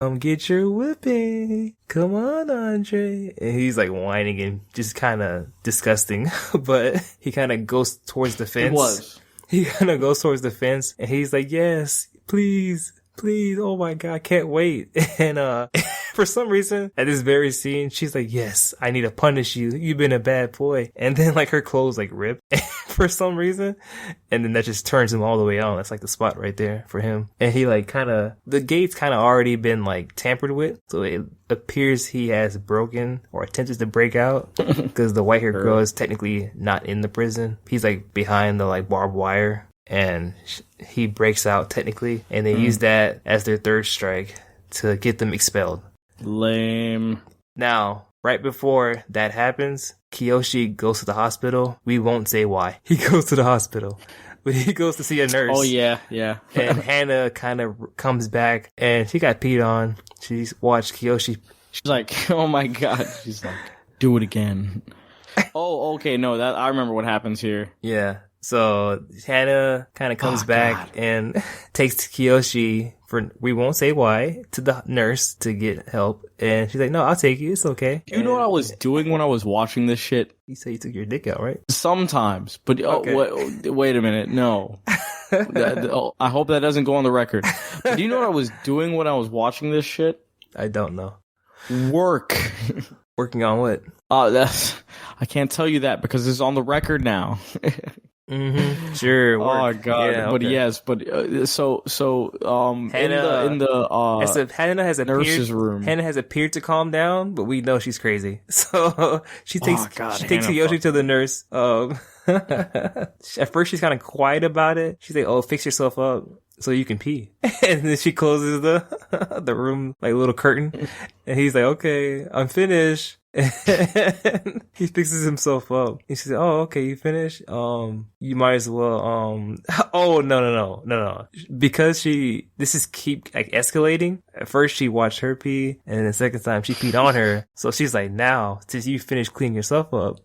Come get your whipping. Come on, Andre. And he's like whining and just kind of disgusting. But he kind of goes towards the fence. It was. He kind of goes towards the fence and he's like, yes, please. Please, oh my god, I can't wait. And for some reason, at this very scene, she's like, yes, I need to punish you. You've been a bad boy. And then like her clothes like rip for some reason. And then that just turns him all the way on. That's like the spot right there for him. And he like the gate's kind of already been like tampered with. So it appears he has broken or attempted to break out because the white haired girl is technically not in the prison. He's like behind the like barbed wire. And he breaks out technically, and they use that as their third strike to get them expelled. Lame. Now, right before that happens, Kiyoshi goes to the hospital. We won't say why. He goes to the hospital. But he goes to see a nurse. Oh, yeah. And Hannah kind of comes back, and she got peed on. She's watched Kiyoshi. She's like, oh my god. She's like, do it again. Oh, okay, no, that I remember what happens here. Yeah. So Hannah kind of comes back and takes Kiyoshi for, we won't say why, to the nurse to get help. And she's like, no, I'll take you. It's okay. You know what I was doing when I was watching this shit? You say you took your dick out, right? Sometimes. But wait a minute. No. I hope that doesn't go on the record. But do you know what I was doing when I was watching this shit? I don't know. Work. Working on what? I can't tell you that because it's on the record now. Mm-hmm. Sure. Work. Oh god. Yeah, but okay. yes, but Hannah, in the Hannah has nurse's room. Hannah has appeared to calm down, but we know she's crazy. So she takes Yoshi to the nurse. At first she's kind of quiet about it. She's like, "Oh, fix yourself up so you can pee." And then she closes the room like a little curtain, and he's like, "Okay, I'm finished." And he fixes himself up. And she said, "Oh, okay, you finished? You might as well, oh, no. Because this is keep like escalating. At first she watched her pee, and the second time she peed on her. So she's like, now, since you finished cleaning yourself up,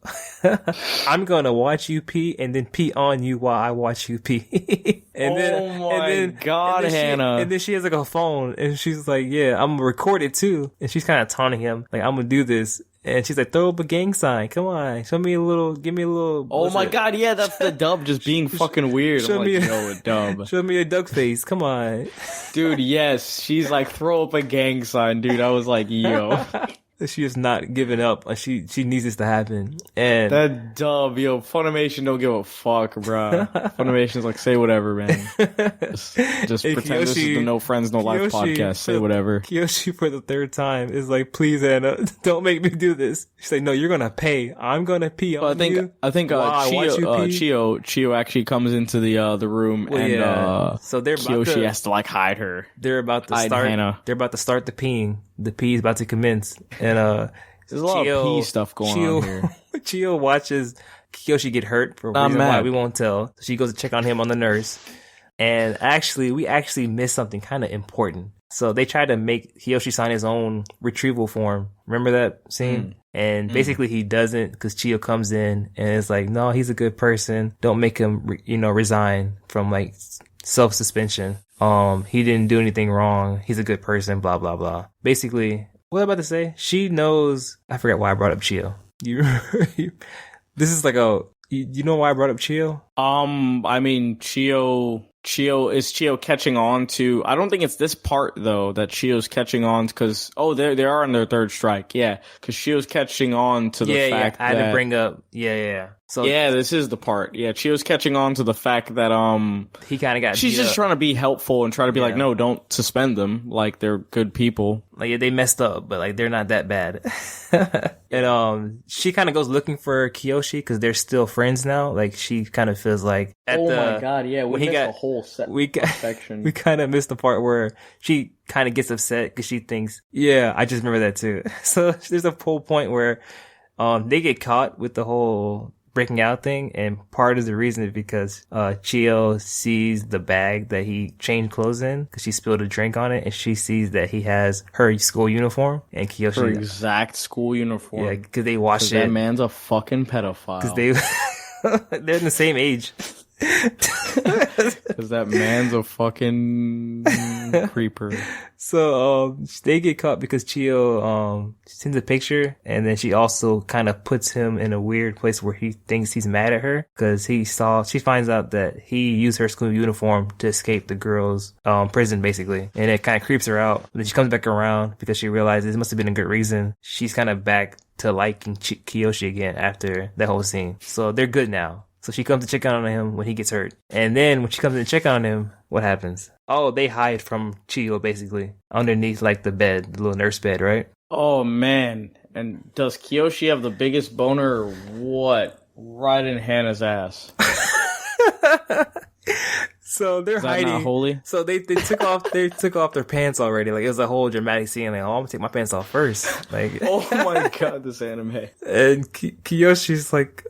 I'm gonna watch you pee and then pee on you while I watch you pee." God, Hannah. And then she has like a phone, and she's like, "Yeah, I'm gonna record it too." And she's kind of taunting him, like, "I'm gonna do this." And she's like, "Throw up a gang sign. Come on. Give me a little. Oh my god, yeah, that's the dub just being fucking weird. Show me a dub. Show me a duck face. Come on." Dude, yes. She's like, throw up a gang sign, dude. I was like, yo. She is not giving up. She needs this to happen. And that dub, yo, Funimation don't give a fuck, bro. Funimation's like, say whatever, man. Just pretend this is the No Friends, No Life podcast. Say whatever. Kiyoshi for the third time is like, "Please, Anna, don't make me do this." She's like, "No, you're gonna pay. I'm gonna pee on you." I think Chio actually comes into the room, so Kiyoshi has to like hide her. They're about to hide start. Hannah. They're about to start the peeing. The pee is about to commence, and there's a lot of pee stuff going on here. Chio watches Kiyoshi get hurt for a reason why we won't tell. So she goes to check on him on the nurse, and we actually missed something kind of important. So they tried to make Kiyoshi sign his own retrieval form. Remember that scene? And basically he doesn't, because Chio comes in and is like, "No, he's a good person. Don't make him, resign from like self-suspension. He didn't do anything wrong. He's a good person, blah, blah, blah." Basically, what am I about to say? She knows, I forgot why I brought up Chio. This is like you know why I brought up Chio? I mean, Chio catching on to, I don't think it's this part though that Chio's catching on, because they are on their third strike, yeah, because Chio's catching on to the fact that I had to bring up, so yeah, this is the part, yeah, Chio's catching on to the fact that he kind of got, she's just trying to be helpful and try to be like, no, don't suspend them, like they're good people, like they messed up, but like they're not that bad. And she kind of goes looking for Kiyoshi because they're still friends now. Like she kind of feels like my god, yeah, we missed a whole section. We kind of missed the part where she kind of gets upset because she thinks, yeah, I just remember that too. So there's a whole point where they get caught with the whole breaking out thing, and part of the reason is because Chio sees the bag that he changed clothes in because she spilled a drink on it, and she sees that he has her school uniform and Kiyoshi her exact school uniform. Yeah, because they washed it. That man's a fucking pedophile. Because they're in the same age. Because that man's a fucking Creeper. So they get caught because Chio sends a picture, and then she also kind of puts him in a weird place where he thinks he's mad at her because she finds out that he used her school uniform to escape the girls' prison, basically, and it kind of creeps her out. But then she comes back around because she realizes it must have been a good reason. She's kind of back to liking Kiyoshi again after that whole scene. So they're good now. So she comes to check on him when he gets hurt. And then when she comes to check on him, what happens? Oh, they hide from Chio, basically, underneath, like, the bed, the little nurse bed, right? Oh, man. And does Kiyoshi have the biggest boner or what? Right in Hannah's ass. So they're hiding. Not holy? So they took off their pants already. Like, it was a whole dramatic scene. Like, oh, I'm gonna take my pants off first. Like, oh my god, this anime. And Kiyoshi's like,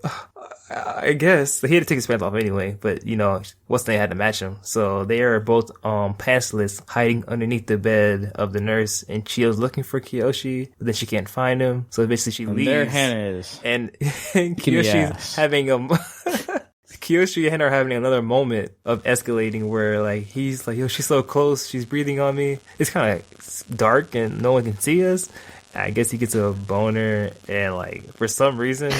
I guess he had to take his pants off anyway. But you know, what's they had to match him. So they are both pantsless, hiding underneath the bed of the nurse. And Chio's looking for Kiyoshi, but then she can't find him. So basically, she leaves. There Hannah is. And Kiyoshi's having Kiyoshi and Hannah are having another moment of escalating where, like, he's like, yo, she's so close, she's breathing on me. It's kind of dark and no one can see us. I guess he gets a boner and, like, for some reason,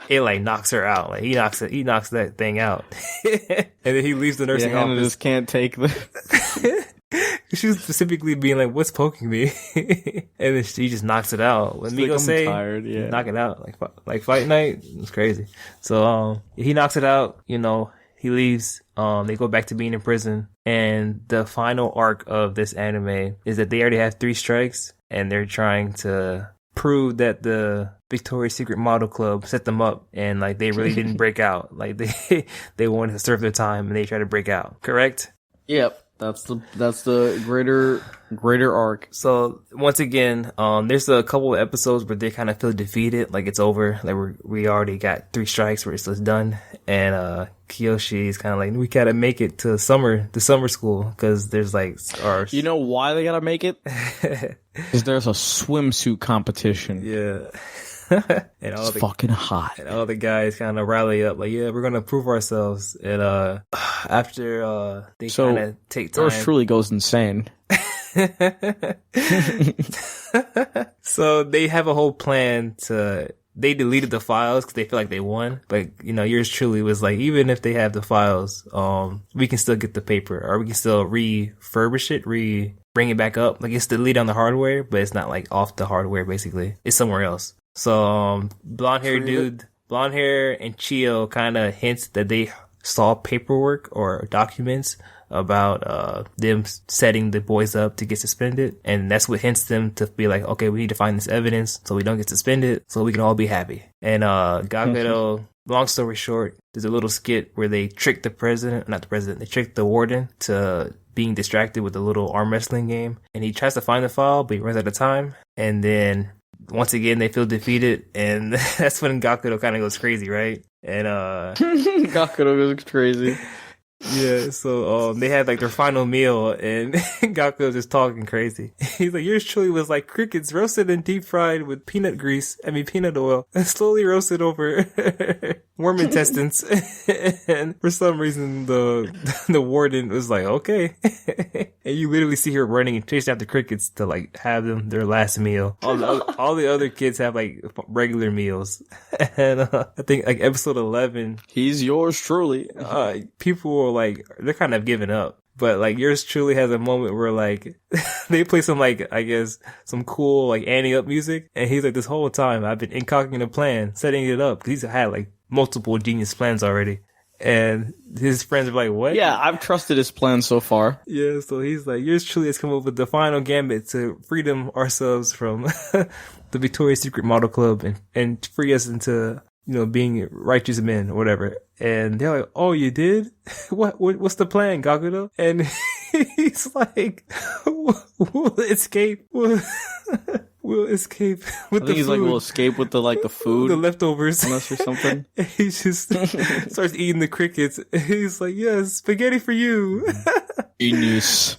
it, like, knocks her out. Like, he knocks that thing out. And then he leaves the nursing Hannah office. just can't take the... She was specifically being like, what's poking me? And then she just knocks it out. When Miko say, tired, yeah. knock it out. Like fight night. It's crazy. So, he knocks it out, you know, he leaves. They go back to being in prison. And the final arc of this anime is that they already have 3 strikes and they're trying to prove that the Victoria's Secret Model Club set them up and, like, they really didn't break out. Like, they wanted to serve their time and they tried to break out. Correct? Yep. That's the greater arc. So once again, there's a couple of episodes where they kind of feel defeated, like it's over, like we already got 3 strikes where it's just done, and Kiyoshi is kind of like, we gotta make it to the summer school because there's like You know why they gotta make it? Because there's a swimsuit competition. Yeah. And it's fucking hot. And all the guys kind of rally up, like, yeah, we're gonna prove ourselves. And after they kind of take time, Yours truly goes insane. So they have a whole plan they deleted the files because they feel like they won. But, you know, yours truly was like, even if they have the files, we can still get the paper, or we can still refurbish it, bring it back up. Like, it's deleted on the hardware, but it's not like off the hardware, basically. It's somewhere else. So, blonde hair and Chio kind of hints that they saw paperwork or documents about them setting the boys up to get suspended, and that's what hints them to be like, okay, we need to find this evidence so we don't get suspended, so we can all be happy. And Gakuto, long story short, there's a little skit where they trick they trick the warden to being distracted with a little arm wrestling game, and he tries to find the file, but he runs out of time, and then once again they feel defeated, and that's when Gakuto kind of goes crazy, right? And Gakuto goes crazy. Yeah, so they had like their final meal, and Gakuto was just talking crazy. He's like, yours truly was like crickets roasted and deep fried with peanut oil, and slowly roasted over worm intestines. And for some reason, the warden was like, okay. And you literally see her running and chasing after crickets to like have them their last meal. All the other kids have like regular meals. And I think like episode 11, he's yours truly. People were like, they're kind of giving up. But like yours truly has a moment where like they play some like, I guess, some cool like Annie Up music, and he's like, this whole time I've been incocking a plan, setting it up, because he's had like multiple genius plans already. And his friends are like, what? Yeah, I've trusted his plan so far. Yeah, so he's like, yours truly has come up with the final gambit to freedom ourselves from the Victoria's Secret Model Club and free us into, you know, being righteous men or whatever. And they're like, oh, you did? What's the plan, Gakuto? And he's like, we'll escape. We'll escape with the food. He's like, we'll escape with the food. The leftovers. Or something. And he just starts eating the crickets. And he's like, yes, spaghetti for you. Genius.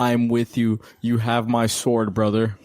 I'm with you. You have my sword, brother.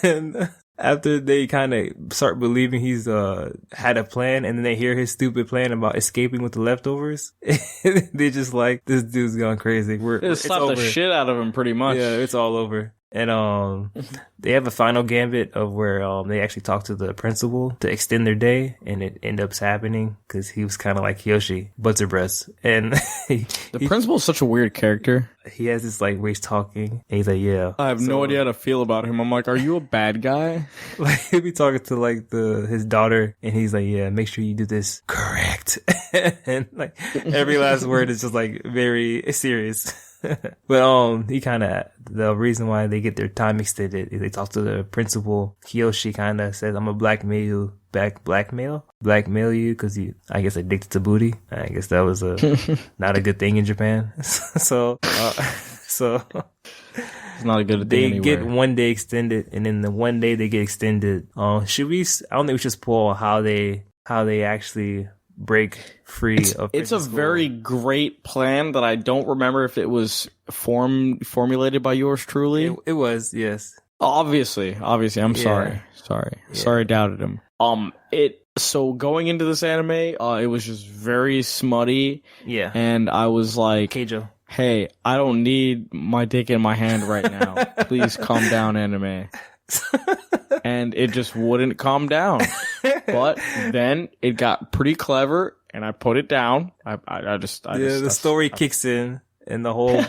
And after they kind of start believing he's had a plan, and then they hear his stupid plan about escaping with the leftovers, they just like, this dude's gone crazy. They slapped the shit out of him pretty much. Yeah, it's all over. And they have a final gambit of where they actually talk to the principal to extend their day, and it ends up happening because he was kind of like Kyoshi, butts breasts. And the principal is such a weird character. He has this like where he's talking, and he's like, "Yeah." I have no idea how to feel about him. I'm like, "Are you a bad guy?" Like he'll be talking to like his daughter, and he's like, "Yeah, make sure you do this correct." And like every last word is just like very serious. But he kind of, the reason why they get their time extended is they talk to the principal. Kiyoshi kind of says, "I'm a blackmail you because you, I guess, addicted to booty." I guess that was not a good thing in Japan. So it's not a good thing they anywhere. get 1 day extended, and then the 1 day they get extended. I don't think we should spoil how they actually break free of it's a school. Very great plan that I don't remember if it was formulated by yours truly. It was, yes. Obviously. I'm sorry. Sorry, I doubted him. So going into this anime, it was just very smutty. Yeah. And I was like, Keijo, hey, I don't need my dick in my hand right now. Please calm down, anime. And it just wouldn't calm down. But then it got pretty clever, and I put it down. The story kicks in, and the whole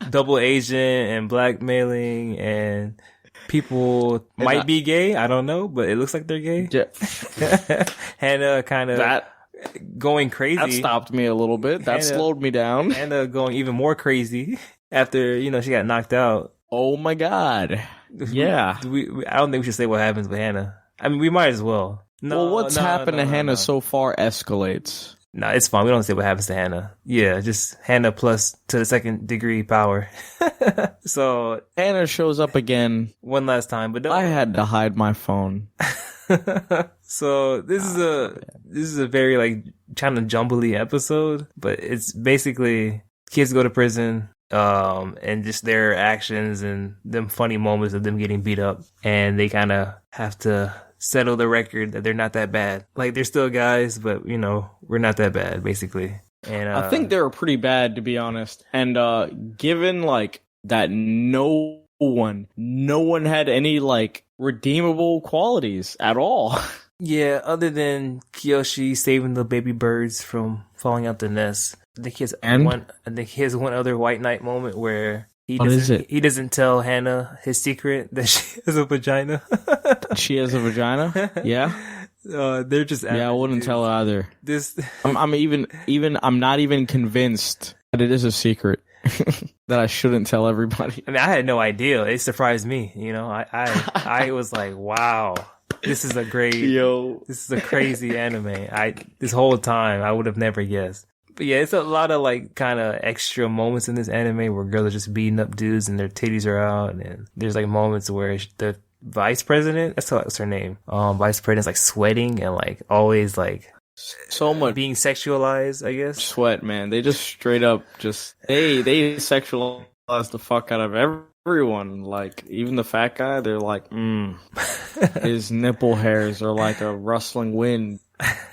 double agent and blackmailing, and people might be gay. I don't know, but it looks like they're gay. Yeah. Hannah kind of going crazy. That stopped me a little bit. That slowed me down. Hannah going even more crazy after she got knocked out. Oh my god. Yeah. I don't think we should say what happens with Hannah. I mean, we might as well. No, what's happened to Hannah so far escalates. No, it's fine. We don't say what happens to Hannah. Yeah, just Hannah plus to the second degree power. So Hannah shows up again one last time, but I had to hide my phone. So this is a very like kind of jumbly episode, but it's basically kids go to prison. And just their actions and them funny moments of them getting beat up, and they kind of have to settle the record that they're not that bad. Like, they're still guys, but we're not that bad, basically. And I think they were pretty bad, to be honest. And given like that, no one had any like redeemable qualities at all. Yeah, other than Kiyoshi saving the baby birds from falling out the nest. I think he has one other White Knight moment where he doesn't tell Hannah his secret that she has a vagina. She has a vagina? Yeah. They're just I wouldn't tell her either. This I'm not even convinced that it is a secret that I shouldn't tell everybody. I mean, I had no idea. It surprised me. I was like, wow. This is a crazy anime. This whole time I would have never guessed. But yeah, it's a lot of like kind of extra moments in this anime where girls are just beating up dudes and their titties are out, and there's like moments where the vice president, that's her name, vice president's like sweating and like always like so much being sexualized, I guess. Sweat, man. They just straight up they sexualize the fuck out of everyone. Like even the fat guy, they're like, his nipple hairs are like a rustling wind.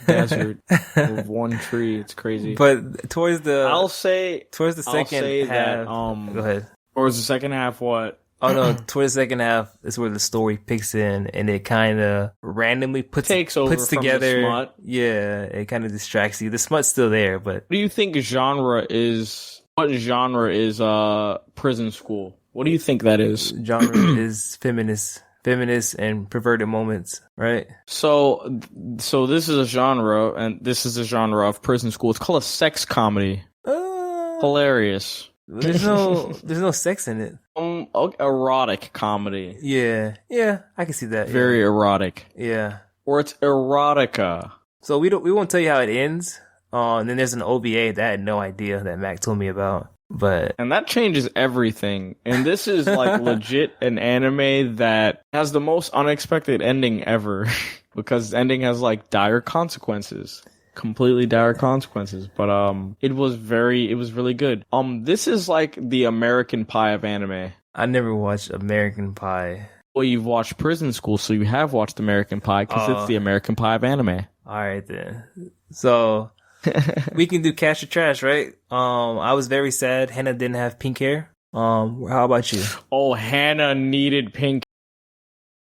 Desert with one tree. It's crazy. But towards the second half. Go ahead. Towards the second half, what? Oh no! Towards the second half is where the story picks in, and it kind of randomly puts together. The smut. Yeah, it kind of distracts you. The smut's still there, but what do you think genre is? What genre is Prison School? What do you think that is? Genre is feminist and perverted moments, right? So this is a genre, and this is a genre of Prison School. It's called a sex comedy. Hilarious. There's no sex in it. Erotic comedy. Yeah, I can see that. Very erotic. Yeah, or it's erotica. So we won't tell you how it ends. And then there's an OVA that I had no idea that Mac told me about. And that changes everything. And this is like legit an anime that has the most unexpected ending ever. Because the ending has like dire consequences. Completely dire consequences. But it was really good. This is like the American Pie of anime. I never watched American Pie. Well, you've watched Prison School, so you have watched American Pie because it's the American Pie of anime. All right then. So we can do cash or trash, right? I was very sad Hannah didn't have pink hair. How about you? Oh, Hannah needed pink